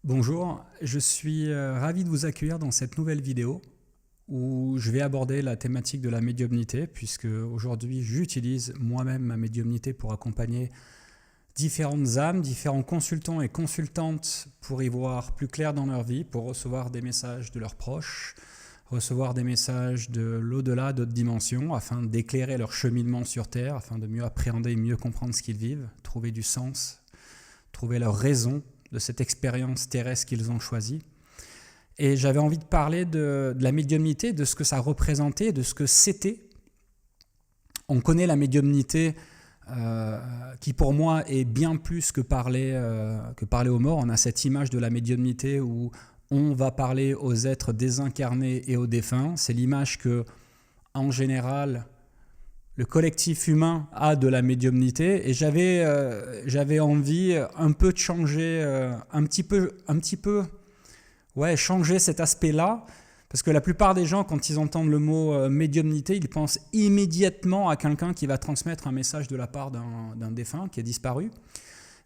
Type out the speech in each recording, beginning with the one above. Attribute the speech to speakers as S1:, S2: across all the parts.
S1: Bonjour, je suis ravi de vous accueillir dans cette nouvelle vidéo où je vais aborder la thématique de la médiumnité puisque aujourd'hui j'utilise moi-même ma médiumnité pour accompagner différentes âmes, différents consultants et consultantes pour y voir plus clair dans leur vie, pour recevoir des messages de leurs proches, recevoir des messages de l'au-delà, d'autres dimensions afin d'éclairer leur cheminement sur Terre, afin de mieux appréhender et mieux comprendre ce qu'ils vivent, trouver du sens, trouver leur raison de cette expérience terrestre qu'ils ont choisie. Et j'avais envie de parler de la médiumnité, de ce que ça représentait, de ce que c'était. On connaît la médiumnité qui pour moi est bien plus que parler aux morts. On a cette image de la médiumnité où on va parler aux êtres désincarnés et aux défunts. C'est l'image que, en général, le collectif humain a de la médiumnité et j'avais envie un peu de changer, changer cet aspect-là, parce que la plupart des gens, quand ils entendent le mot médiumnité, ils pensent immédiatement à quelqu'un qui va transmettre un message de la part d'un défunt qui a disparu.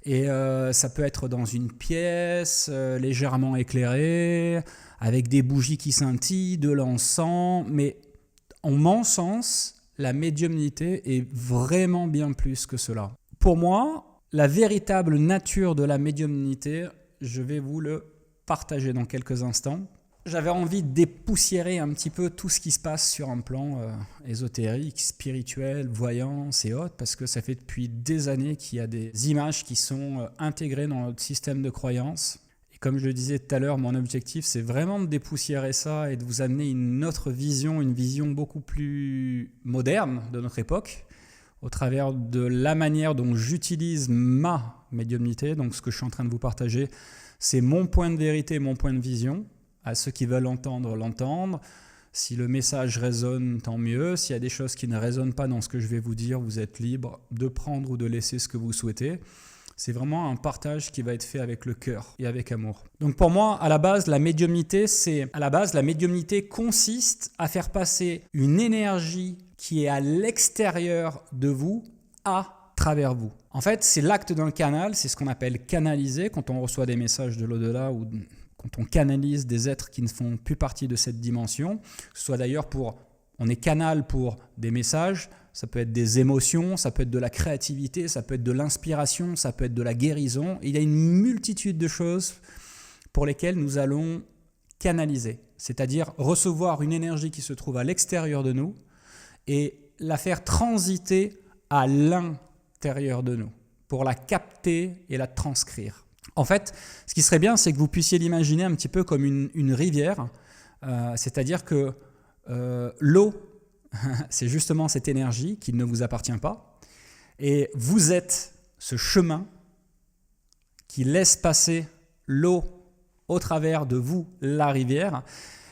S1: Et ça peut être dans une pièce, légèrement éclairée, avec des bougies qui scintillent, de l'encens, mais en mon sens, la médiumnité est vraiment bien plus que cela. Pour moi, la véritable nature de la médiumnité, je vais vous le partager dans quelques instants. J'avais envie de dépoussiérer un petit peu tout ce qui se passe sur un plan ésotérique, spirituel, voyance et autres, parce que ça fait depuis des années qu'il y a des images qui sont intégrées dans notre système de croyance. Comme je le disais tout à l'heure, mon objectif, c'est vraiment de dépoussiérer ça et de vous amener une autre vision, une vision beaucoup plus moderne de notre époque, au travers de la manière dont j'utilise ma médiumnité. Donc ce que je suis en train de vous partager, c'est mon point de vérité, mon point de vision. À ceux qui veulent l'entendre. Si le message résonne, tant mieux. S'il y a des choses qui ne résonnent pas dans ce que je vais vous dire, vous êtes libre de prendre ou de laisser ce que vous souhaitez. C'est vraiment un partage qui va être fait avec le cœur et avec amour. Donc pour moi, à la base, la médiumnité consiste à faire passer une énergie qui est à l'extérieur de vous à travers vous. En fait, c'est l'acte d'un canal, c'est ce qu'on appelle canaliser quand on reçoit des messages de l'au-delà ou quand on canalise des êtres qui ne font plus partie de cette dimension. Que ce soit d'ailleurs on est canal pour des messages, ça peut être des émotions, ça peut être de la créativité, ça peut être de l'inspiration, ça peut être de la guérison. Il y a une multitude de choses pour lesquelles nous allons canaliser, c'est-à-dire recevoir une énergie qui se trouve à l'extérieur de nous et la faire transiter à l'intérieur de nous pour la capter et la transcrire. En fait, ce qui serait bien, c'est que vous puissiez l'imaginer un petit peu comme une rivière, c'est-à-dire que l'eau, c'est justement cette énergie qui ne vous appartient pas. Et vous êtes ce chemin qui laisse passer l'eau au travers de vous, la rivière.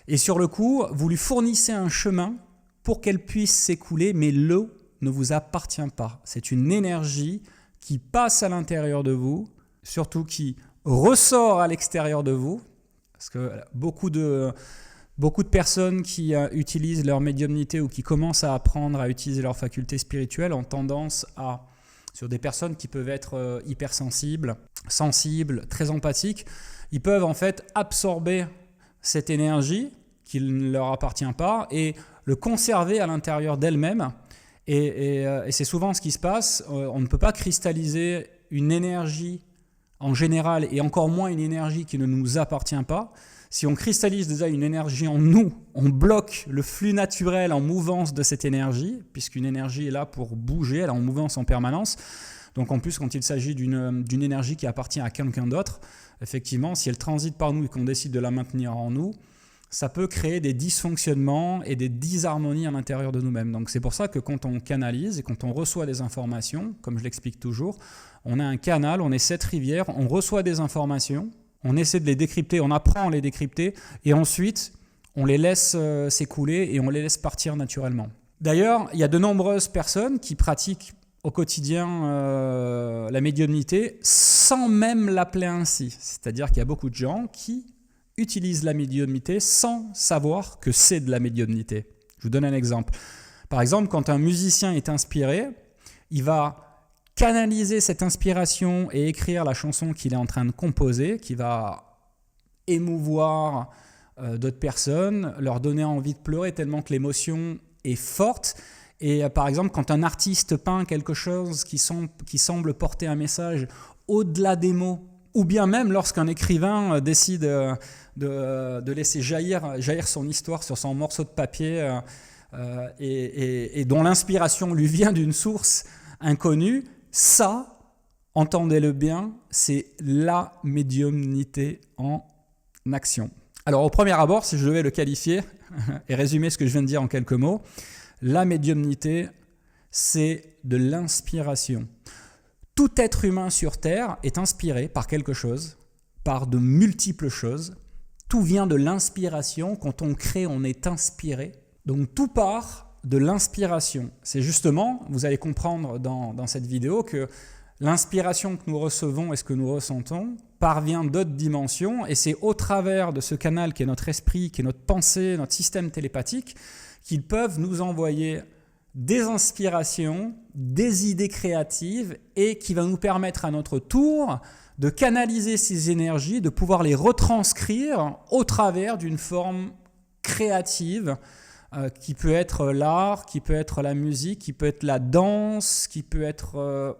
S1: Et sur le coup, vous lui fournissez un chemin pour qu'elle puisse s'écouler, mais l'eau ne vous appartient pas. C'est une énergie qui passe à l'intérieur de vous, surtout qui ressort à l'extérieur de vous, parce que beaucoup de personnes qui utilisent leur médiumnité ou qui commencent à apprendre à utiliser leurs facultés spirituelles ont tendance sur des personnes qui peuvent être hypersensibles, sensibles, très empathiques, ils peuvent en fait absorber cette énergie qui ne leur appartient pas et le conserver à l'intérieur d'elles-mêmes. Et c'est souvent ce qui se passe. On ne peut pas cristalliser une énergie en général et encore moins une énergie qui ne nous appartient pas. Si on cristallise déjà une énergie en nous, on bloque le flux naturel en mouvance de cette énergie, puisqu'une énergie est là pour bouger, elle est en mouvance en permanence. Donc en plus, quand il s'agit d'une énergie qui appartient à quelqu'un d'autre, effectivement, si elle transite par nous et qu'on décide de la maintenir en nous, ça peut créer des dysfonctionnements et des disharmonies à l'intérieur de nous-mêmes. Donc c'est pour ça que quand on canalise et quand on reçoit des informations, comme je l'explique toujours, on a un canal, on est cette rivière, on reçoit des informations, on essaie de les décrypter, on apprend à les décrypter et ensuite on les laisse s'écouler et on les laisse partir naturellement. D'ailleurs, il y a de nombreuses personnes qui pratiquent au quotidien la médiumnité sans même l'appeler ainsi. C'est-à-dire qu'il y a beaucoup de gens qui utilisent la médiumnité sans savoir que c'est de la médiumnité. Je vous donne un exemple. Par exemple, quand un musicien est inspiré, il va canaliser cette inspiration et écrire la chanson qu'il est en train de composer, qui va émouvoir d'autres personnes, leur donner envie de pleurer tellement que l'émotion est forte. Et par exemple, quand un artiste peint quelque chose qui semble porter un message au-delà des mots, ou bien même lorsqu'un écrivain décide de laisser jaillir son histoire sur son morceau de papier et dont l'inspiration lui vient d'une source inconnue, ça, entendez-le bien, c'est la médiumnité en action. Alors au premier abord, si je devais le qualifier et résumer ce que je viens de dire en quelques mots, la médiumnité, c'est de l'inspiration. Tout être humain sur Terre est inspiré par quelque chose, par de multiples choses. Tout vient de l'inspiration. Quand on crée, on est inspiré. Donc tout part de l'inspiration. C'est justement, vous allez comprendre dans cette vidéo que l'inspiration que nous recevons et ce que nous ressentons parvient d'autres dimensions et c'est au travers de ce canal qui est notre esprit, qui est notre pensée, notre système télépathique, qu'ils peuvent nous envoyer des inspirations, des idées créatives et qui va nous permettre à notre tour de canaliser ces énergies, de pouvoir les retranscrire au travers d'une forme créative qui peut être l'art, qui peut être la musique, qui peut être la danse, qui peut être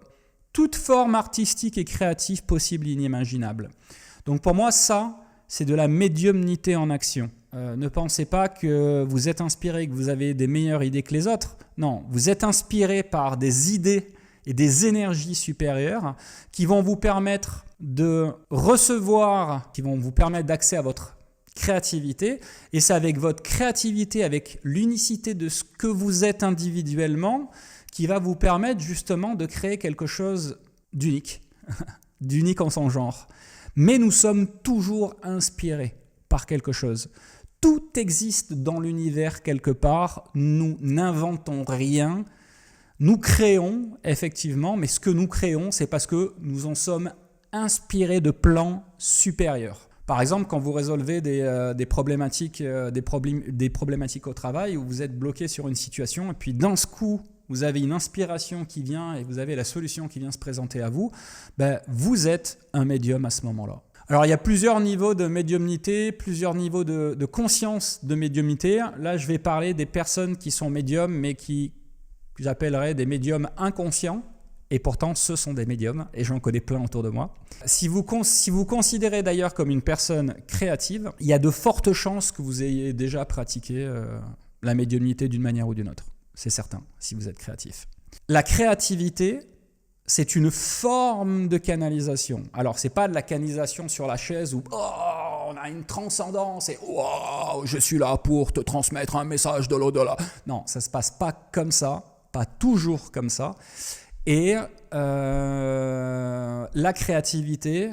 S1: toute forme artistique et créative possible et inimaginable. Donc pour moi, ça, c'est de la médiumnité en action. Ne pensez pas que vous êtes inspiré, que vous avez des meilleures idées que les autres. Non, vous êtes inspiré par des idées et des énergies supérieures qui vont vous permettre de recevoir, qui vont vous permettre d'accès à votre créativité. Et c'est avec votre créativité, avec l'unicité de ce que vous êtes individuellement, qui va vous permettre justement de créer quelque chose d'unique, d'unique en son genre. Mais nous sommes toujours inspirés par quelque chose. Tout existe dans l'univers quelque part, nous n'inventons rien, nous créons effectivement, mais ce que nous créons, c'est parce que nous en sommes inspirés de plans supérieurs. Par exemple, quand vous résolvez des problématiques au travail où vous êtes bloqué sur une situation et puis d'un coup, vous avez une inspiration qui vient et vous avez la solution qui vient se présenter à vous, vous êtes un médium à ce moment-là. Alors, il y a plusieurs niveaux de médiumnité, plusieurs niveaux de conscience de médiumnité. Là, je vais parler des personnes qui sont médiums, mais que j'appellerais des médiums inconscients. Et pourtant, ce sont des médiums, et j'en connais plein autour de moi. Si vous considérez d'ailleurs comme une personne créative, il y a de fortes chances que vous ayez déjà pratiqué la médiumnité d'une manière ou d'une autre. C'est certain, si vous êtes créatif. La créativité, c'est une forme de canalisation. Alors, ce n'est pas de la canalisation sur la chaise où on a une transcendance et je suis là pour te transmettre un message de l'au-delà. Non, ça ne se passe pas comme ça, pas toujours comme ça. Et la créativité,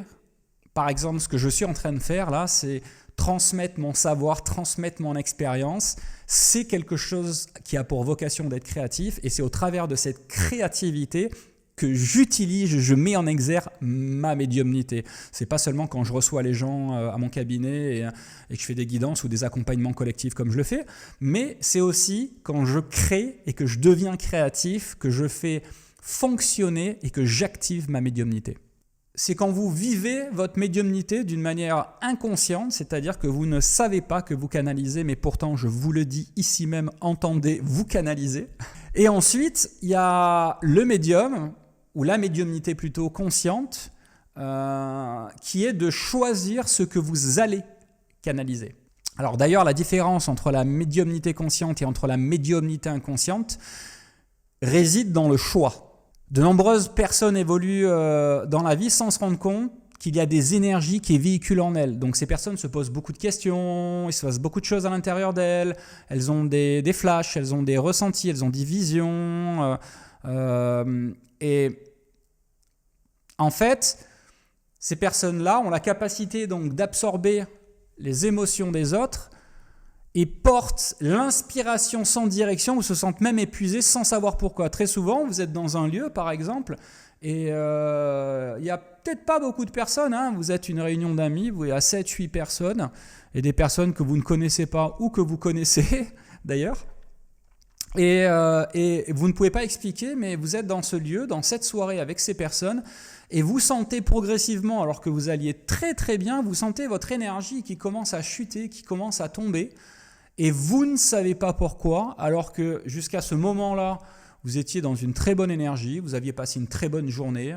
S1: par exemple, ce que je suis en train de faire là, c'est transmettre mon savoir, transmettre mon expérience. C'est quelque chose qui a pour vocation d'être créatif et c'est au travers de cette créativité que je mets en exergue ma médiumnité. C'est pas seulement quand je reçois les gens à mon cabinet et que je fais des guidances ou des accompagnements collectifs comme je le fais, mais c'est aussi quand je crée et que je deviens créatif, que je fais fonctionner et que j'active ma médiumnité. C'est quand vous vivez votre médiumnité d'une manière inconsciente, c'est-à-dire que vous ne savez pas que vous canalisez, mais pourtant, je vous le dis ici même, entendez, vous canalisez. Et ensuite, il y a le médium, ou la médiumnité plutôt consciente, qui est de choisir ce que vous allez canaliser. Alors d'ailleurs, la différence entre la médiumnité consciente et entre la médiumnité inconsciente réside dans le choix. De nombreuses personnes évoluent dans la vie sans se rendre compte qu'il y a des énergies qui véhiculent en elles. Donc ces personnes se posent beaucoup de questions, il se passe beaucoup de choses à l'intérieur d'elles, elles ont des flashs, elles ont des ressentis, elles ont des visions. Et en fait, ces personnes-là ont la capacité donc d'absorber les émotions des autres et portent l'inspiration sans direction ou se sentent même épuisés sans savoir pourquoi. Très souvent, vous êtes dans un lieu, par exemple, et il n'y a peut-être pas beaucoup de personnes. Vous êtes une réunion d'amis, vous êtes à 7-8 personnes, et des personnes que vous ne connaissez pas ou que vous connaissez, d'ailleurs. Et vous ne pouvez pas expliquer, mais vous êtes dans ce lieu, dans cette soirée avec ces personnes, et vous sentez progressivement, alors que vous alliez très très bien, vous sentez votre énergie qui commence à chuter, qui commence à tomber, et vous ne savez pas pourquoi, alors que jusqu'à ce moment-là, vous étiez dans une très bonne énergie, vous aviez passé une très bonne journée,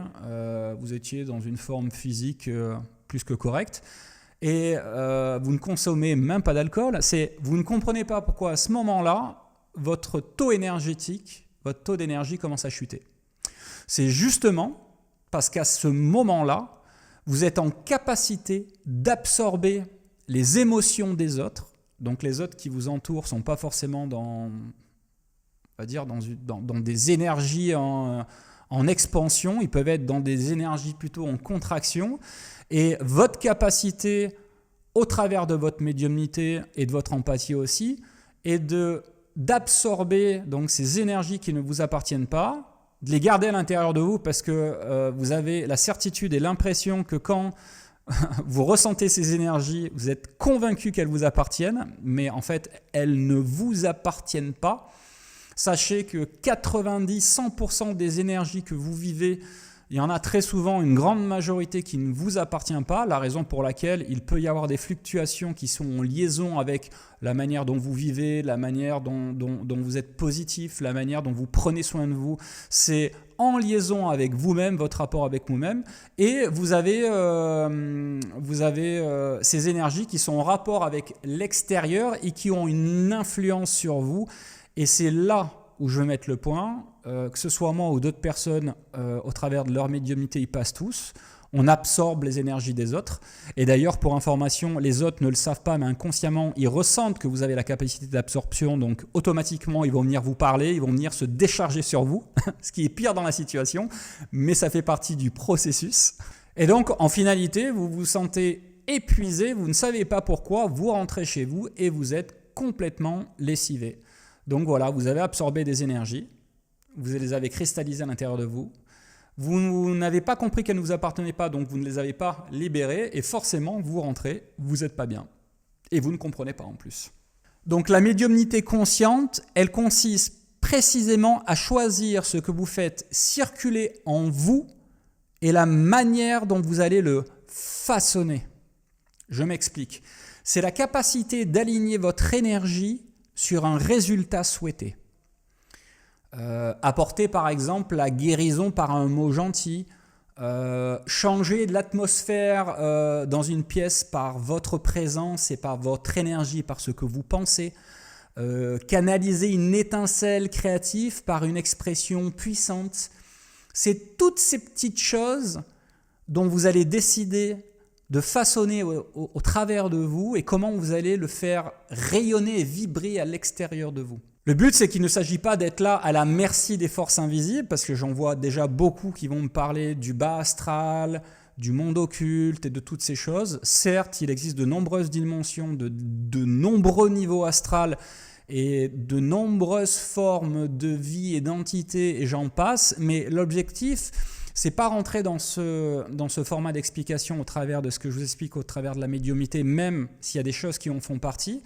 S1: vous étiez dans une forme physique plus que correcte, et vous ne consommez même pas d'alcool. Vous ne comprenez pas pourquoi à ce moment-là, votre taux énergétique, votre taux d'énergie commence à chuter. C'est justement parce qu'à ce moment-là, vous êtes en capacité d'absorber les émotions des autres. Donc les autres qui vous entourent ne sont pas forcément dans des énergies en expansion, ils peuvent être dans des énergies plutôt en contraction. Et votre capacité, au travers de votre médiumnité et de votre empathie aussi, est d'absorber donc ces énergies qui ne vous appartiennent pas, de les garder à l'intérieur de vous parce que vous avez la certitude et l'impression que quand vous ressentez ces énergies, vous êtes convaincu qu'elles vous appartiennent, mais en fait, elles ne vous appartiennent pas. Sachez que 90-100% des énergies que vous vivez, il y en a très souvent une grande majorité qui ne vous appartient pas, la raison pour laquelle il peut y avoir des fluctuations qui sont en liaison avec la manière dont vous vivez, la manière dont vous êtes positif, la manière dont vous prenez soin de vous. C'est en liaison avec vous-même, votre rapport avec vous-même, et vous avez ces énergies qui sont en rapport avec l'extérieur et qui ont une influence sur vous. Et c'est là où je veux mettre le point, que ce soit moi ou d'autres personnes, au travers de leur médiumnité, ils passent tous. On absorbe les énergies des autres. Et d'ailleurs, pour information, les autres ne le savent pas, mais inconsciemment, ils ressentent que vous avez la capacité d'absorption. Donc, automatiquement, ils vont venir vous parler, ils vont venir se décharger sur vous, ce qui est pire dans la situation, mais ça fait partie du processus. Et donc, en finalité, vous vous sentez épuisé, vous ne savez pas pourquoi, vous rentrez chez vous et vous êtes complètement lessivé. Donc voilà, vous avez absorbé des énergies, vous les avez cristallisées à l'intérieur de vous. Vous n'avez pas compris qu'elles ne vous appartenaient pas, donc vous ne les avez pas libérées, et forcément, vous rentrez, vous n'êtes pas bien. Et vous ne comprenez pas en plus. Donc la médiumnité consciente, elle consiste précisément à choisir ce que vous faites circuler en vous et la manière dont vous allez le façonner. Je m'explique. C'est la capacité d'aligner votre énergie sur un résultat souhaité. Apporter par exemple la guérison par un mot gentil, changer de l'atmosphère dans une pièce par votre présence et par votre énergie, par ce que vous pensez, canaliser une étincelle créative par une expression puissante. C'est toutes ces petites choses dont vous allez décider de façonner au travers de vous et comment vous allez le faire rayonner et vibrer à l'extérieur de vous. Le but, c'est qu'il ne s'agit pas d'être là à la merci des forces invisibles, parce que j'en vois déjà beaucoup qui vont me parler du bas astral, du monde occulte et de toutes ces choses. Certes, il existe de nombreuses dimensions, de nombreux niveaux astrales et de nombreuses formes de vie et d'entité, et j'en passe, mais l'objectif, c'est pas rentrer dans ce format d'explication au travers de ce que je vous explique au travers de la médiumnité, même s'il y a des choses qui en font partie,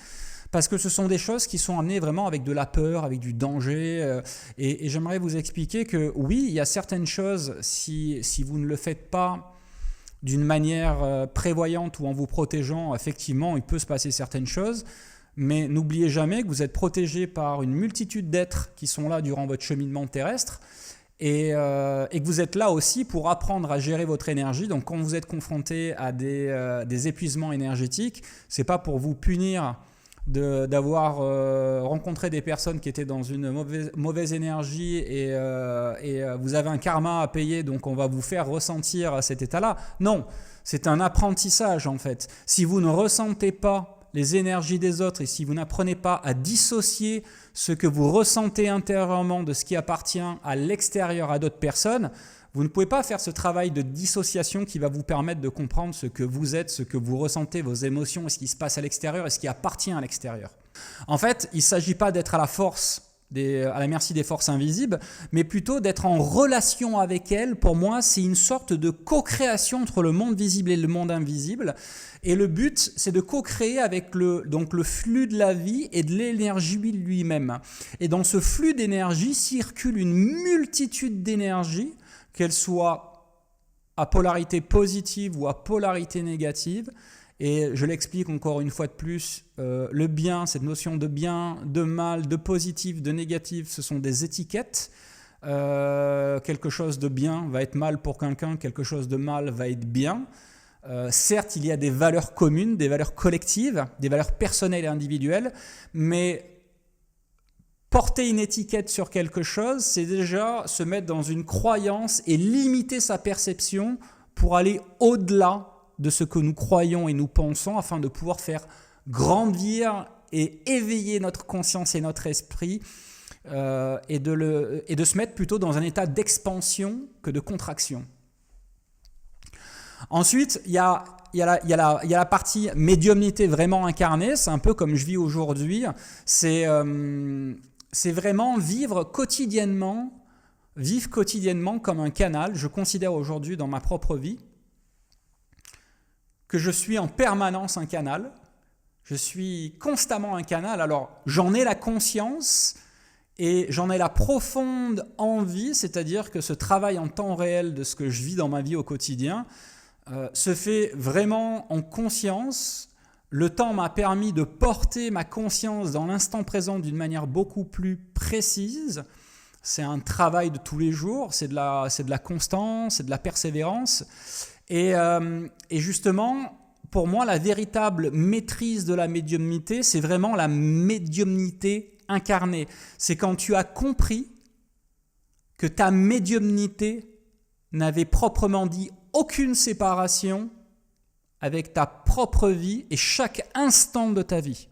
S1: parce que ce sont des choses qui sont amenées vraiment avec de la peur, avec du danger. Et j'aimerais vous expliquer que oui, il y a certaines choses, si vous ne le faites pas d'une manière prévoyante ou en vous protégeant, effectivement, il peut se passer certaines choses. Mais n'oubliez jamais que vous êtes protégé par une multitude d'êtres qui sont là durant votre cheminement terrestre. Et que vous êtes là aussi pour apprendre à gérer votre énergie. Donc quand vous êtes confronté à des épuisements énergétiques, ce n'est pas pour vous punir d'avoir rencontré des personnes qui étaient dans une mauvaise énergie et vous avez un karma à payer, donc on va vous faire ressentir cet état-là. Non, c'est un apprentissage en fait. Si vous ne ressentez pas les énergies des autres et si vous n'apprenez pas à dissocier ce que vous ressentez intérieurement de ce qui appartient à l'extérieur à d'autres personnes, vous ne pouvez pas faire ce travail de dissociation qui va vous permettre de comprendre ce que vous êtes, ce que vous ressentez, vos émotions et ce qui se passe à l'extérieur et ce qui appartient à l'extérieur. En fait, il ne s'agit pas d'être à la force à la merci des forces invisibles, mais plutôt d'être en relation avec elles. Pour moi, c'est une sorte de co-création entre le monde visible et le monde invisible. Et le but, c'est de co-créer avec donc le flux de la vie et de l'énergie lui-même. Et dans ce flux d'énergie circule une multitude d'énergies, qu'elles soient à polarité positive ou à polarité négative. Et je l'explique encore une fois de plus, le bien, cette notion de bien, de mal, de positif, de négatif, ce sont des étiquettes. Quelque chose de bien va être mal pour quelqu'un, quelque chose de mal va être bien. Certes, il y a des valeurs communes, des valeurs collectives, des valeurs personnelles et individuelles, mais porter une étiquette sur quelque chose, c'est déjà se mettre dans une croyance et limiter sa perception pour aller au-delà de ce que nous croyons et nous pensons afin de pouvoir faire grandir et éveiller notre conscience et notre esprit et de se mettre plutôt dans un état d'expansion que de contraction. Ensuite, il y a la partie médiumnité vraiment incarnée, c'est un peu comme je vis aujourd'hui, c'est vraiment vivre quotidiennement comme un canal. Je considère aujourd'hui dans ma propre vie que je suis en permanence un canal, je suis constamment un canal. Alors j'en ai la conscience et j'en ai la profonde envie, c'est-à-dire que ce travail en temps réel de ce que je vis dans ma vie au quotidien se fait vraiment en conscience. Le temps m'a permis de porter ma conscience dans l'instant présent d'une manière beaucoup plus précise. C'est un travail de tous les jours, c'est de la constance, c'est de la persévérance. Et justement, pour moi, la véritable maîtrise de la médiumnité, c'est vraiment la médiumnité incarnée. C'est quand tu as compris que ta médiumnité n'avait proprement dit aucune séparation avec ta propre vie et chaque instant de ta vie.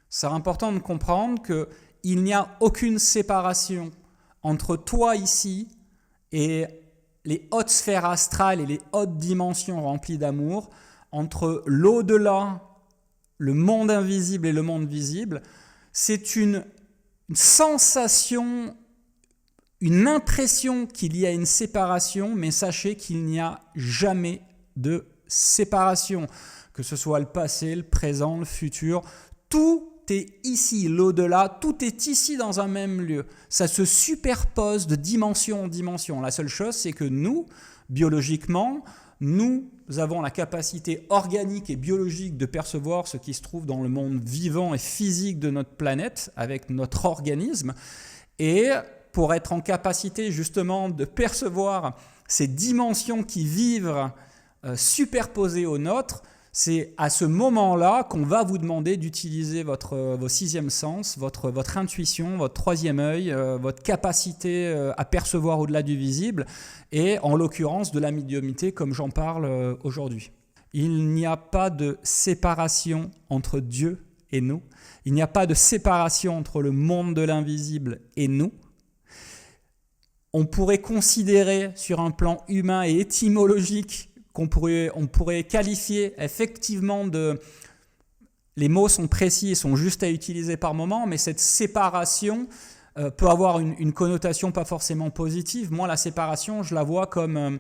S1: C'est important de comprendre qu'il n'y a aucune séparation entre toi ici et les hautes sphères astrales et les hautes dimensions remplies d'amour, entre l'au-delà, le monde invisible et le monde visible. C'est une sensation, une impression qu'il y a une séparation, mais sachez qu'il n'y a jamais de séparation, que ce soit le passé, le présent, le futur, tout est ici, l'au-delà, tout est ici dans un même lieu. Ça se superpose de dimension en dimension. La seule chose, c'est que nous, biologiquement, nous avons la capacité organique et biologique de percevoir ce qui se trouve dans le monde vivant et physique de notre planète avec notre organisme. Et pour être en capacité justement de percevoir ces dimensions qui vivent superposées aux nôtres, c'est à ce moment-là qu'on va vous demander d'utiliser vos sixièmes sens, votre intuition, votre troisième œil, votre capacité à percevoir au-delà du visible et en l'occurrence de la médiumnité comme j'en parle aujourd'hui. Il n'y a pas de séparation entre Dieu et nous. Il n'y a pas de séparation entre le monde de l'invisible et nous. On pourrait considérer sur un plan humain et étymologique on pourrait qualifier effectivement les mots sont précis et sont justes à utiliser par moment, mais cette séparation peut avoir une connotation pas forcément positive. Moi, la séparation, je la vois comme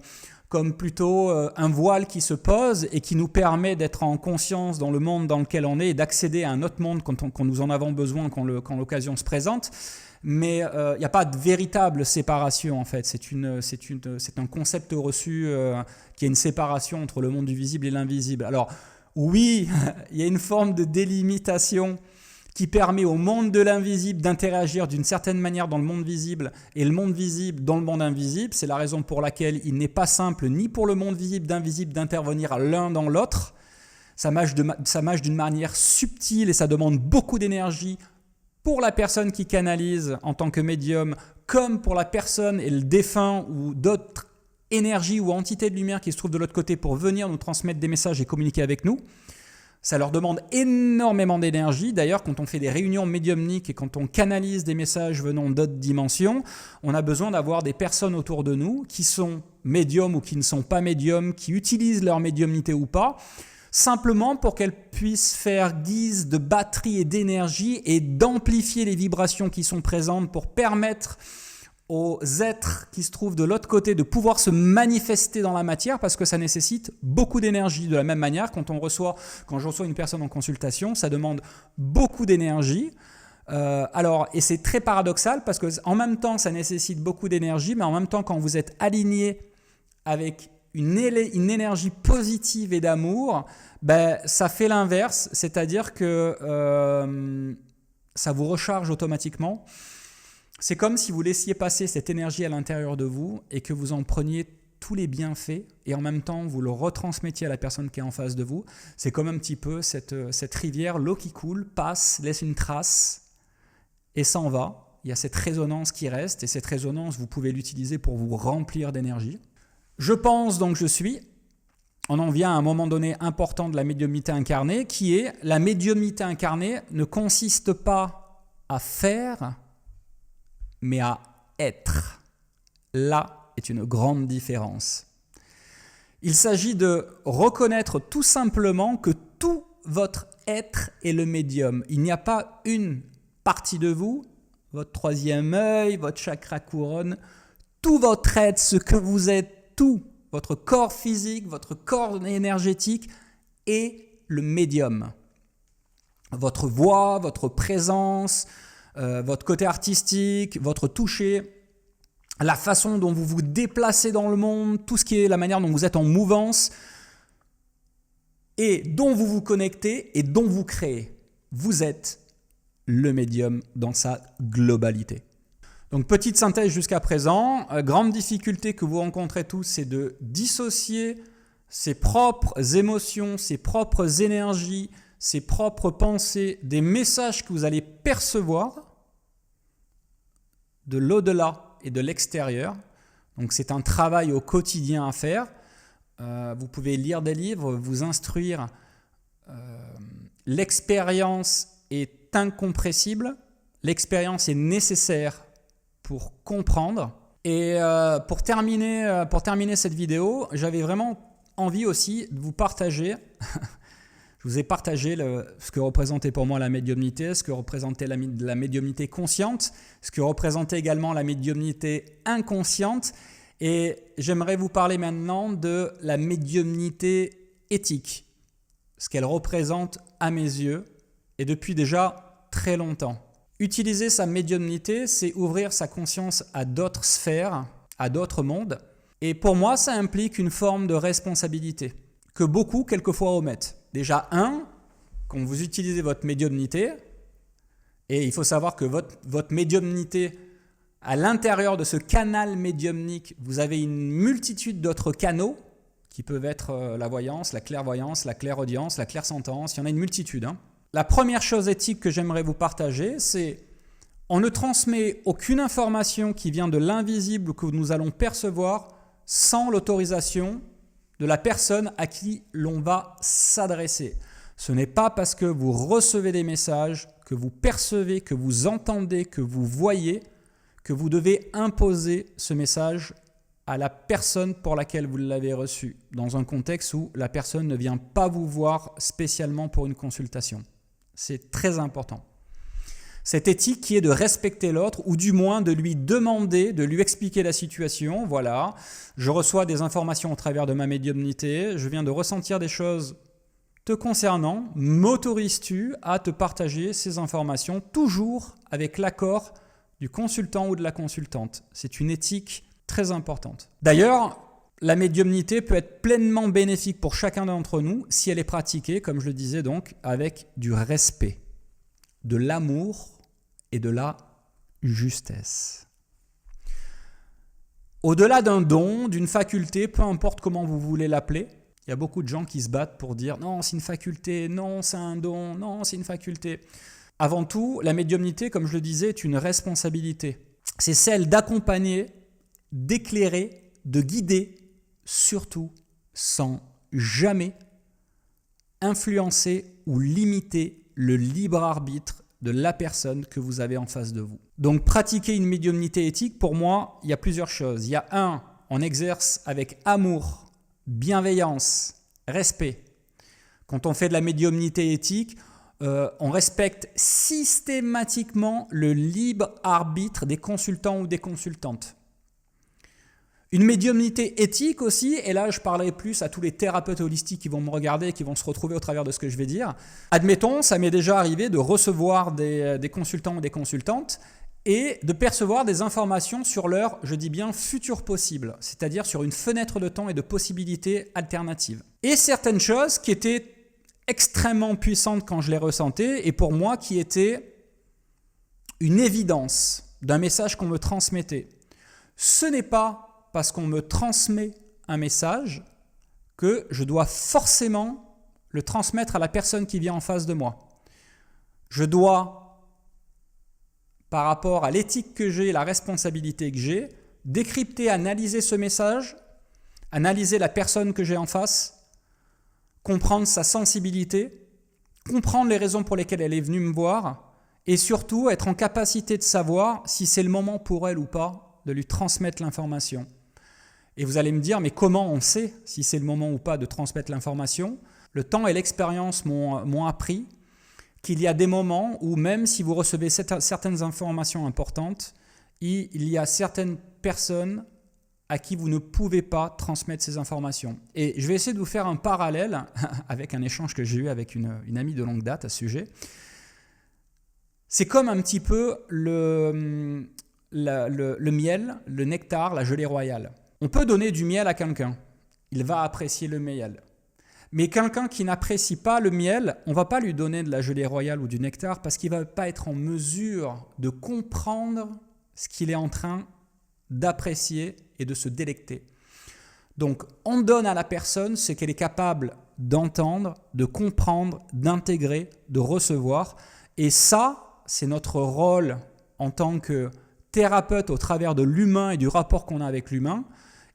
S1: plutôt un voile qui se pose et qui nous permet d'être en conscience dans le monde dans lequel on est et d'accéder à un autre monde quand nous en avons besoin, quand l'occasion se présente. Mais il n'y a pas de véritable séparation en fait, c'est un concept reçu qui est une séparation entre le monde du visible et l'invisible. Alors oui, il y a une forme de délimitation qui permet au monde de l'invisible d'interagir d'une certaine manière dans le monde visible et le monde visible dans le monde invisible. C'est la raison pour laquelle il n'est pas simple ni pour le monde visible d'invisible d'intervenir l'un dans l'autre. Ça marche d'une manière subtile et ça demande beaucoup d'énergie pour la personne qui canalise en tant que médium, comme pour la personne et le défunt ou d'autres énergies ou entités de lumière qui se trouvent de l'autre côté pour venir nous transmettre des messages et communiquer avec nous. Ça leur demande énormément d'énergie. D'ailleurs, quand on fait des réunions médiumniques et quand on canalise des messages venant d'autres dimensions, on a besoin d'avoir des personnes autour de nous qui sont médiums ou qui ne sont pas médiums, qui utilisent leur médiumnité ou pas. simplement pour qu'elle puisse faire guise de batterie et d'énergie et d'amplifier les vibrations qui sont présentes pour permettre aux êtres qui se trouvent de l'autre côté de pouvoir se manifester dans la matière, parce que ça nécessite beaucoup d'énergie. De la même manière, quand je reçois une personne en consultation, ça demande beaucoup d'énergie. Et c'est très paradoxal parce qu'en même temps, ça nécessite beaucoup d'énergie, mais en même temps, quand vous êtes aligné avec une énergie positive et d'amour, ça fait l'inverse, c'est-à-dire que ça vous recharge automatiquement. C'est comme si vous laissiez passer cette énergie à l'intérieur de vous et que vous en preniez tous les bienfaits et en même temps vous le retransmettiez à la personne qui est en face de vous. C'est comme un petit peu cette rivière, l'eau qui coule, passe, laisse une trace et s'en va. Il y a cette résonance qui reste et cette résonance, vous pouvez l'utiliser pour vous remplir d'énergie. Je pense donc je suis. On en vient à un moment donné important de la médiumnité incarnée qui est la médiumnité incarnée ne consiste pas à faire mais à être. Là est une grande différence. Il s'agit de reconnaître tout simplement que tout votre être est le médium. Il n'y a pas une partie de vous, votre troisième œil, votre chakra couronne, tout votre être, ce que vous êtes, tout, votre corps physique, votre corps énergétique est le médium. Votre voix, votre présence, votre côté artistique, votre toucher, la façon dont vous vous déplacez dans le monde, tout ce qui est la manière dont vous êtes en mouvance et dont vous vous connectez et dont vous créez. Vous êtes le médium dans sa globalité. Donc petite synthèse jusqu'à présent, grande difficulté que vous rencontrez tous, c'est de dissocier ses propres émotions, ses propres énergies, ses propres pensées, des messages que vous allez percevoir de l'au-delà et de l'extérieur. Donc c'est un travail au quotidien à faire. Vous pouvez lire des livres, vous instruire. L'expérience est incompressible. L'expérience est nécessaire pour comprendre. Et pour terminer cette vidéo, j'avais vraiment envie aussi de vous partager je vous ai partagé ce que représentait pour moi la médiumnité, ce que représentait la médiumnité consciente, ce que représentait également la médiumnité inconsciente. Et j'aimerais vous parler maintenant de la médiumnité éthique, ce qu'elle représente à mes yeux et depuis déjà très longtemps. Utiliser sa médiumnité, c'est ouvrir sa conscience à d'autres sphères, à d'autres mondes. Et pour moi, ça implique une forme de responsabilité que beaucoup, quelquefois, omettent. Déjà, quand vous utilisez votre médiumnité, et il faut savoir que votre médiumnité, à l'intérieur de ce canal médiumnique, vous avez une multitude d'autres canaux qui peuvent être la voyance, la clairvoyance, la clairaudience, la clairsentence, il y en a une multitude. La première chose éthique que j'aimerais vous partager, c'est on ne transmet aucune information qui vient de l'invisible que nous allons percevoir sans l'autorisation de la personne à qui l'on va s'adresser. Ce n'est pas parce que vous recevez des messages, que vous percevez, que vous entendez, que vous voyez, que vous devez imposer ce message à la personne pour laquelle vous l'avez reçu, dans un contexte où la personne ne vient pas vous voir spécialement pour une consultation. C'est très important. Cette éthique qui est de respecter l'autre ou du moins de lui demander, de lui expliquer la situation. Voilà, je reçois des informations au travers de ma médiumnité, je viens de ressentir des choses te concernant. M'autorises-tu à te partager ces informations toujours avec l'accord du consultant ou de la consultante? C'est une éthique très importante. D'ailleurs, la médiumnité peut être pleinement bénéfique pour chacun d'entre nous si elle est pratiquée, comme je le disais donc, avec du respect, de l'amour et de la justesse. Au-delà d'un don, d'une faculté, peu importe comment vous voulez l'appeler, il y a beaucoup de gens qui se battent pour dire « non, c'est une faculté, non, c'est un don, non, c'est une faculté ». Avant tout, la médiumnité, comme je le disais, est une responsabilité. C'est celle d'accompagner, d'éclairer, de guider, surtout sans jamais influencer ou limiter le libre arbitre de la personne que vous avez en face de vous. Donc pratiquer une médiumnité éthique, pour moi, il y a plusieurs choses. Il y a on exerce avec amour, bienveillance, respect. Quand on fait de la médiumnité éthique, on respecte systématiquement le libre arbitre des consultants ou des consultantes. Une médiumnité éthique aussi, et là je parlerai plus à tous les thérapeutes holistiques qui vont me regarder et qui vont se retrouver au travers de ce que je vais dire. Admettons, ça m'est déjà arrivé de recevoir des consultants ou des consultantes et de percevoir des informations sur leur, je dis bien, futur possible, c'est-à-dire sur une fenêtre de temps et de possibilités alternatives. Et certaines choses qui étaient extrêmement puissantes quand je les ressentais et pour moi qui étaient une évidence d'un message qu'on me transmettait. Ce n'est pas parce qu'on me transmet un message que je dois forcément le transmettre à la personne qui vient en face de moi. Je dois, par rapport à l'éthique que j'ai, la responsabilité que j'ai, décrypter, analyser ce message, analyser la personne que j'ai en face, comprendre sa sensibilité, comprendre les raisons pour lesquelles elle est venue me voir et surtout être en capacité de savoir si c'est le moment pour elle ou pas de lui transmettre l'information. Et vous allez me dire, mais comment on sait si c'est le moment ou pas de transmettre l'information ? Le temps et l'expérience m'ont appris qu'il y a des moments où même si vous recevez certaines informations importantes, il y a certaines personnes à qui vous ne pouvez pas transmettre ces informations. Et je vais essayer de vous faire un parallèle avec un échange que j'ai eu avec une amie de longue date à ce sujet. C'est comme un petit peu le miel, le nectar, la gelée royale. On peut donner du miel à quelqu'un, il va apprécier le miel. Mais quelqu'un qui n'apprécie pas le miel, on ne va pas lui donner de la gelée royale ou du nectar parce qu'il ne va pas être en mesure de comprendre ce qu'il est en train d'apprécier et de se délecter. Donc, on donne à la personne ce qu'elle est capable d'entendre, de comprendre, d'intégrer, de recevoir. Et ça, c'est notre rôle en tant que thérapeute au travers de l'humain et du rapport qu'on a avec l'humain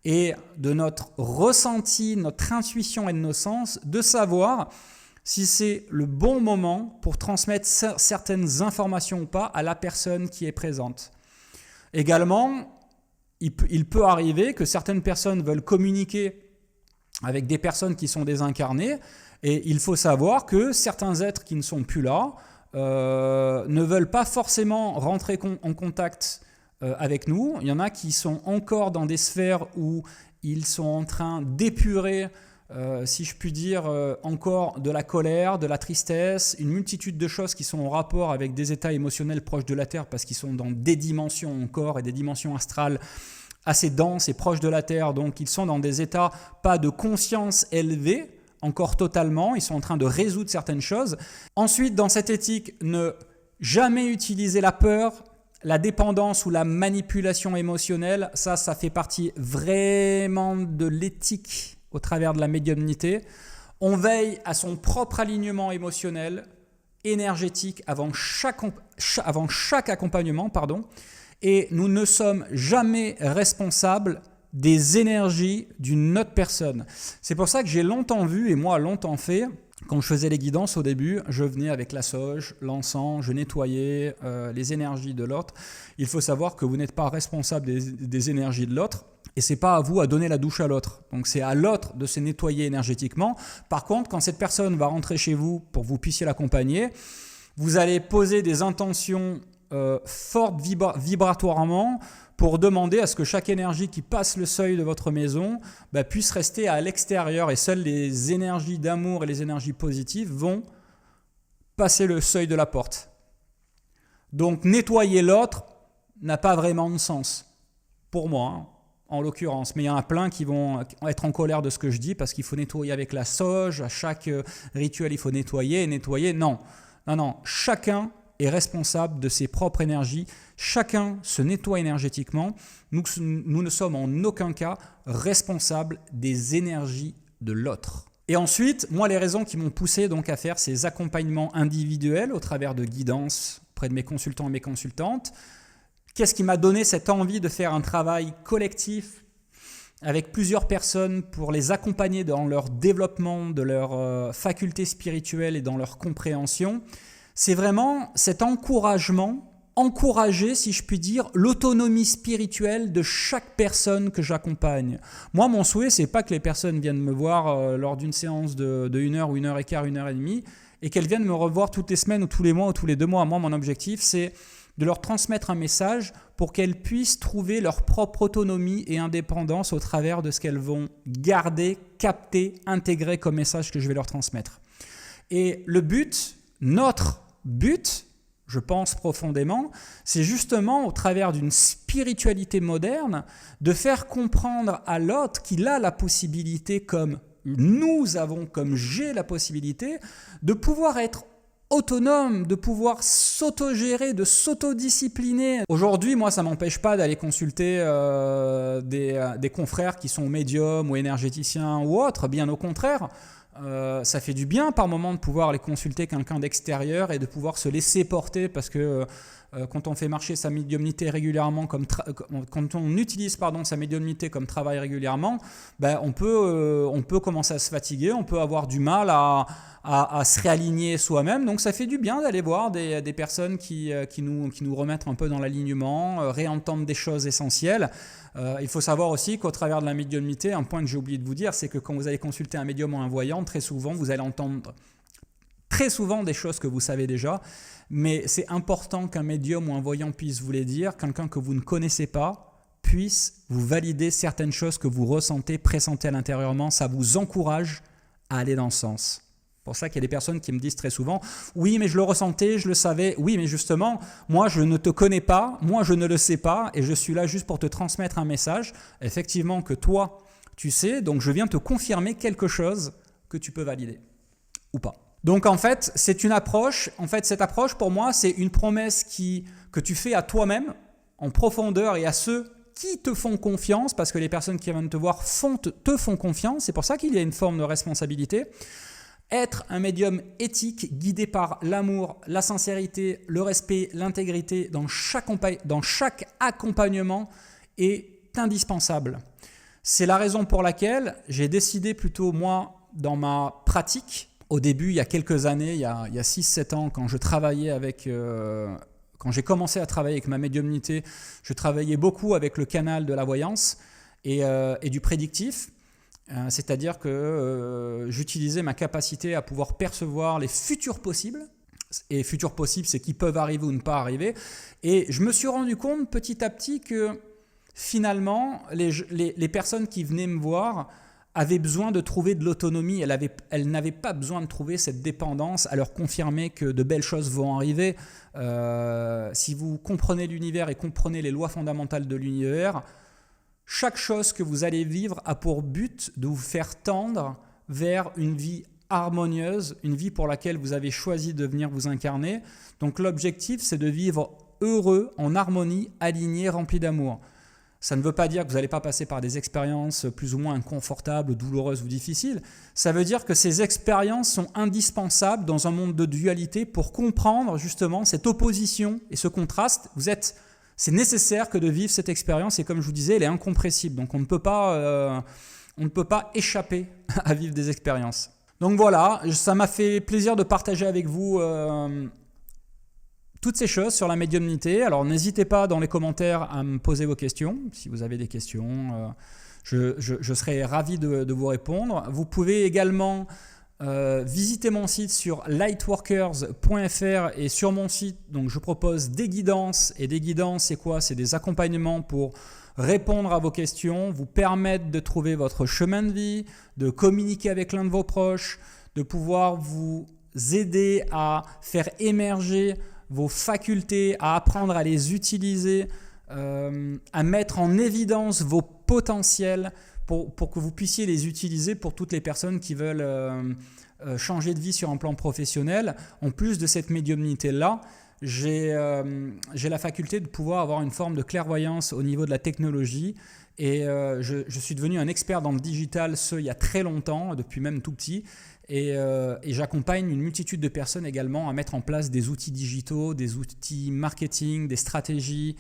S1: et de notre ressenti, notre intuition et de nos sens, de savoir si c'est le bon moment pour transmettre certaines informations ou pas à la personne qui est présente. Également, il peut arriver que certaines personnes veulent communiquer avec des personnes qui sont désincarnées et il faut savoir que certains êtres qui ne sont plus là ne veulent pas forcément rentrer en contact avec nous. Il y en a qui sont encore dans des sphères où ils sont en train d'épurer, si je puis dire, encore de la colère, de la tristesse, une multitude de choses qui sont en rapport avec des états émotionnels proches de la Terre parce qu'ils sont dans des dimensions encore et des dimensions astrales assez denses et proches de la Terre. Donc ils sont dans des états pas de conscience élevée, encore totalement. Ils sont en train de résoudre certaines choses. Ensuite, dans cette éthique, ne jamais utiliser la peur, la dépendance ou la manipulation émotionnelle, ça fait partie vraiment de l'éthique au travers de la médiumnité. On veille à son propre alignement émotionnel, énergétique avant chaque accompagnement, et nous ne sommes jamais responsables des énergies d'une autre personne. C'est pour ça que j'ai longtemps vu, et moi longtemps fait, quand je faisais les guidances au début, je venais avec la sauge, l'encens, je nettoyais les énergies de l'autre. Il faut savoir que vous n'êtes pas responsable des énergies de l'autre et ce n'est pas à vous à donner la douche à l'autre. Donc c'est à l'autre de se nettoyer énergétiquement. Par contre, quand cette personne va rentrer chez vous pour que vous puissiez l'accompagner, vous allez poser des intentions fortes vibratoirement pour demander à ce que chaque énergie qui passe le seuil de votre maison puisse rester à l'extérieur et seules les énergies d'amour et les énergies positives vont passer le seuil de la porte. Donc nettoyer l'autre n'a pas vraiment de sens, pour moi, en l'occurrence. Mais il y en a plein qui vont être en colère de ce que je dis parce qu'il faut nettoyer avec la sauge, à chaque rituel il faut nettoyer. Non, chacun est responsable de ses propres énergies. Chacun se nettoie énergétiquement. Nous ne sommes en aucun cas responsables des énergies de l'autre. Et ensuite, moi, les raisons qui m'ont poussé donc à faire ces accompagnements individuels au travers de guidances auprès de mes consultants et mes consultantes, qu'est-ce qui m'a donné cette envie de faire un travail collectif avec plusieurs personnes pour les accompagner dans leur développement de leurs facultés spirituelles et dans leur compréhension? C'est vraiment cet encouragement encourager, si je puis dire, l'autonomie spirituelle de chaque personne que j'accompagne. Moi, mon souhait, c'est pas que les personnes viennent me voir lors d'une séance de 1 heure ou 1 heure et quart, 1 heure et demie, et qu'elles viennent me revoir toutes les semaines ou tous les mois ou tous les 2 mois. Moi, mon objectif, c'est de leur transmettre un message pour qu'elles puissent trouver leur propre autonomie et indépendance au travers de ce qu'elles vont garder, capter, intégrer comme message que je vais leur transmettre. Et le but, notre but, je pense profondément, c'est justement au travers d'une spiritualité moderne de faire comprendre à l'autre qu'il a la possibilité, comme nous avons, comme j'ai la possibilité, de pouvoir être autonome, de pouvoir s'autogérer, de s'autodiscipliner. Aujourd'hui, moi, ça ne m'empêche pas d'aller consulter des confrères qui sont médiums ou énergéticiens ou autres, bien au contraire. Ça fait du bien par moment de pouvoir aller consulter quelqu'un d'extérieur et de pouvoir se laisser porter parce que quand on fait marcher sa médiumnité régulièrement, quand on utilise sa médiumnité comme travail régulièrement, ben on peut commencer à se fatiguer, on peut avoir du mal à se réaligner soi-même. Donc ça fait du bien d'aller voir des personnes qui nous remettent un peu dans l'alignement, réentendre des choses essentielles. Il faut savoir aussi qu'au travers de la médiumnité, un point que j'ai oublié de vous dire, c'est que quand vous allez consulter un médium ou un voyant, très souvent, vous allez entendre très souvent des choses que vous savez déjà, mais c'est important qu'un médium ou un voyant puisse vous les dire, quelqu'un que vous ne connaissez pas puisse vous valider certaines choses que vous ressentez, pressentez à l'intérieurement, ça vous encourage à aller dans ce sens. C'est pour ça qu'il y a des personnes qui me disent très souvent « Oui, mais je le ressentais, je le savais. » Oui, mais justement, moi, je ne te connais pas, moi, je ne le sais pas et je suis là juste pour te transmettre un message, effectivement, que toi, tu sais, donc je viens te confirmer quelque chose que tu peux valider ou pas. Donc en fait, c'est une approche. En fait, cette approche, pour moi, c'est une promesse que tu fais à toi-même en profondeur et à ceux qui te font confiance, parce que les personnes qui viennent te voir te font confiance. C'est pour ça qu'il y a une forme de responsabilité. Être un médium éthique, guidé par l'amour, la sincérité, le respect, l'intégrité dans chaque accompagnement est indispensable. C'est la raison pour laquelle j'ai décidé plutôt, moi, dans ma pratique, au début, il y a quelques années, il y a 6-7 ans, quand j'ai commencé à travailler avec ma médiumnité, je travaillais beaucoup avec le canal de la voyance et du prédictif. C'est-à-dire que j'utilisais ma capacité à pouvoir percevoir les futurs possibles. Et futurs possibles, c'est qui peuvent arriver ou ne pas arriver. Et je me suis rendu compte petit à petit que finalement, les personnes qui venaient me voir avaient besoin de trouver de l'autonomie. Elles n'avaient pas besoin de trouver cette dépendance à leur confirmer que de belles choses vont arriver. Si vous comprenez l'univers et comprenez les lois fondamentales de l'univers, chaque chose que vous allez vivre a pour but de vous faire tendre vers une vie harmonieuse, une vie pour laquelle vous avez choisi de venir vous incarner. Donc l'objectif, c'est de vivre heureux, en harmonie, aligné, rempli d'amour. Ça ne veut pas dire que vous n'allez pas passer par des expériences plus ou moins inconfortables, douloureuses ou difficiles. Ça veut dire que ces expériences sont indispensables dans un monde de dualité pour comprendre justement cette opposition et ce contraste. C'est nécessaire que de vivre cette expérience et comme je vous disais, elle est incompressible. Donc on ne peut pas échapper à vivre des expériences. Donc voilà, ça m'a fait plaisir de partager avec vous toutes ces choses sur la médiumnité. Alors n'hésitez pas dans les commentaires à me poser vos questions. Si vous avez des questions, je serai ravi de vous répondre. Vous pouvez également visitez mon site sur lightworkers.fr et sur mon site, donc je propose des guidances. Et des guidances, c'est quoi? C'est des accompagnements pour répondre à vos questions, vous permettre de trouver votre chemin de vie, de communiquer avec l'un de vos proches, de pouvoir vous aider à faire émerger vos facultés, à apprendre à les utiliser, à mettre en évidence vos potentiels pour que vous puissiez les utiliser pour toutes les personnes qui veulent changer de vie sur un plan professionnel. En plus de cette médiumnité-là, j'ai la faculté de pouvoir avoir une forme de clairvoyance au niveau de la technologie et je suis devenu un expert dans le digital, il y a très longtemps, depuis même tout petit. Et j'accompagne une multitude de personnes également à mettre en place des outils digitaux, des outils marketing, des stratégies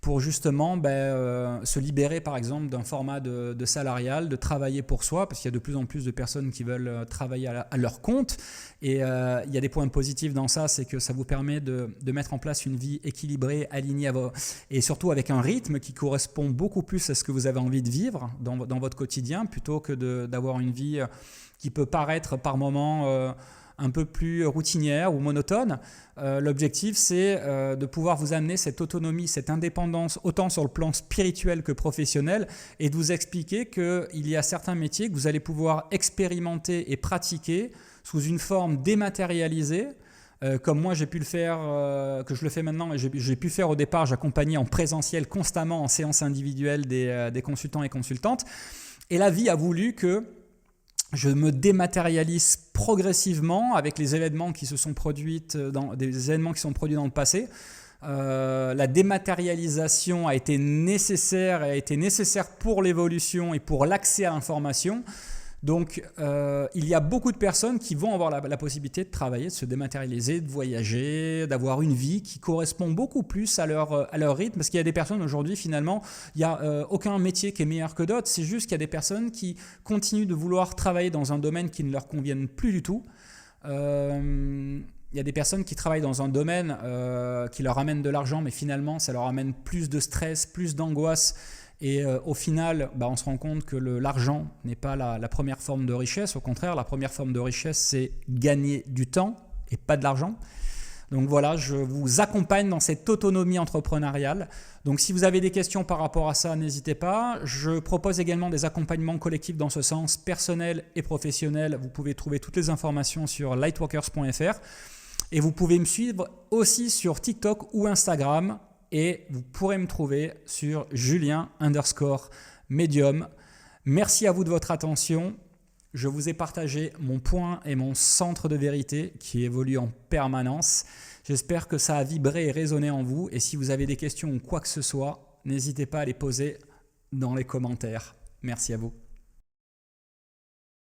S1: pour justement se libérer par exemple d'un format de salarial, de travailler pour soi, parce qu'il y a de plus en plus de personnes qui veulent travailler à leur compte. Et il y a des points positifs dans ça, c'est que ça vous permet de mettre en place une vie équilibrée, alignée et surtout avec un rythme qui correspond beaucoup plus à ce que vous avez envie de vivre dans votre quotidien, plutôt que d'avoir une vie qui peut paraître par moments un peu plus routinière ou monotone. L'objectif, c'est de pouvoir vous amener cette autonomie, cette indépendance, autant sur le plan spirituel que professionnel, et de vous expliquer qu'il y a certains métiers que vous allez pouvoir expérimenter et pratiquer sous une forme dématérialisée, comme moi j'ai pu le faire, que je le fais maintenant, et j'ai pu faire au départ, j'accompagnais en présentiel constamment en séance individuelle des consultants et consultantes. Et la vie a voulu que je me dématérialise progressivement avec les événements qui se sont produits dans le passé. La dématérialisation a été nécessaire pour l'évolution et pour l'accès à l'information. Donc, il y a beaucoup de personnes qui vont avoir la possibilité de travailler, de se dématérialiser, de voyager, d'avoir une vie qui correspond beaucoup plus à leur rythme. Parce qu'il y a des personnes aujourd'hui, finalement, il n'y a aucun métier qui est meilleur que d'autres. C'est juste qu'il y a des personnes qui continuent de vouloir travailler dans un domaine qui ne leur convienne plus du tout. Il y a des personnes qui travaillent dans un domaine qui leur amène de l'argent, mais finalement, ça leur amène plus de stress, plus d'angoisse. Et au final, on se rend compte que l'argent n'est pas la première forme de richesse. Au contraire, la première forme de richesse, c'est gagner du temps et pas de l'argent. Donc voilà, je vous accompagne dans cette autonomie entrepreneuriale. Donc si vous avez des questions par rapport à ça, n'hésitez pas. Je propose également des accompagnements collectifs dans ce sens, personnels et professionnels. Vous pouvez trouver toutes les informations sur lightworkers.fr. Et vous pouvez me suivre aussi sur TikTok ou Instagram. Et vous pourrez me trouver sur Julien_Medium. Merci à vous de votre attention. Je vous ai partagé mon point et mon centre de vérité qui évolue en permanence. J'espère que ça a vibré et résonné en vous. Et si vous avez des questions ou quoi que ce soit, n'hésitez pas à les poser dans les commentaires. Merci à vous.